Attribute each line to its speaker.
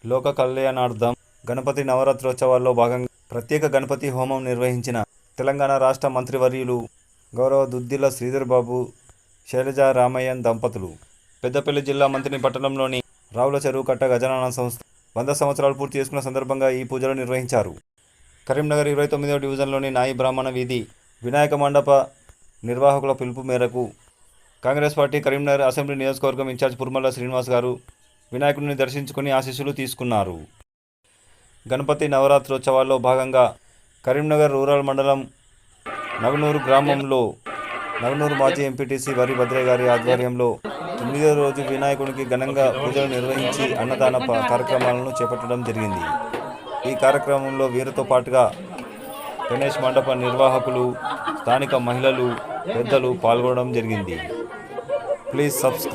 Speaker 1: లోక కళ్యాణార్థం గణపతి నవరాత్రోత్సవాల్లో భాగంగా ప్రత్యేక గణపతి హోమం నిర్వహించిన తెలంగాణ రాష్ట్ర మంత్రివర్యులు గౌరవ దుద్దిల్ల శ్రీధర్ బాబు, శైలజ రామయ్యన్ దంపతులు. పెద్దపల్లి జిల్లా మంత్రిని పట్టణంలోని రావుల చెరువు కట్ట గజానన సంస్థ 100 సంవత్సరాలు పూర్తి చేసుకున్న సందర్భంగా ఈ పూజలు నిర్వహించారు. కరీంనగర్ 29వ డివిజన్లోని నాయి బ్రాహ్మణ వీధి వినాయక మండప నిర్వాహకుల పిలుపు మేరకు కాంగ్రెస్ పార్టీ కరీంనగర్ అసెంబ్లీ నియోజకవర్గం ఇన్ఛార్జ్ పుర్మల్ల శ్రీనివాస్ గారు వినాయకుడిని దర్శించుకుని ఆశీస్సులు తీసుకున్నారు. గణపతి నవరాత్రోత్సవాల్లో భాగంగా కరీంనగర్ రూరల్ మండలం నగనూరు గ్రామంలో నగనూరు మాజీ ఎంపీటీసీ వరి భద్రయ్య గారి ఆధ్వర్యంలో 9వ రోజు వినాయకుడికి ఘనంగా పూజలు నిర్వహించి అన్నదాన కార్యక్రమాలను చేపట్టడం జరిగింది. ఈ కార్యక్రమంలో వీరితో పాటుగా గణేష్ మండప నిర్వాహకులు, స్థానిక మహిళలు, పెద్దలు పాల్గొనడం జరిగింది. Please subscribe.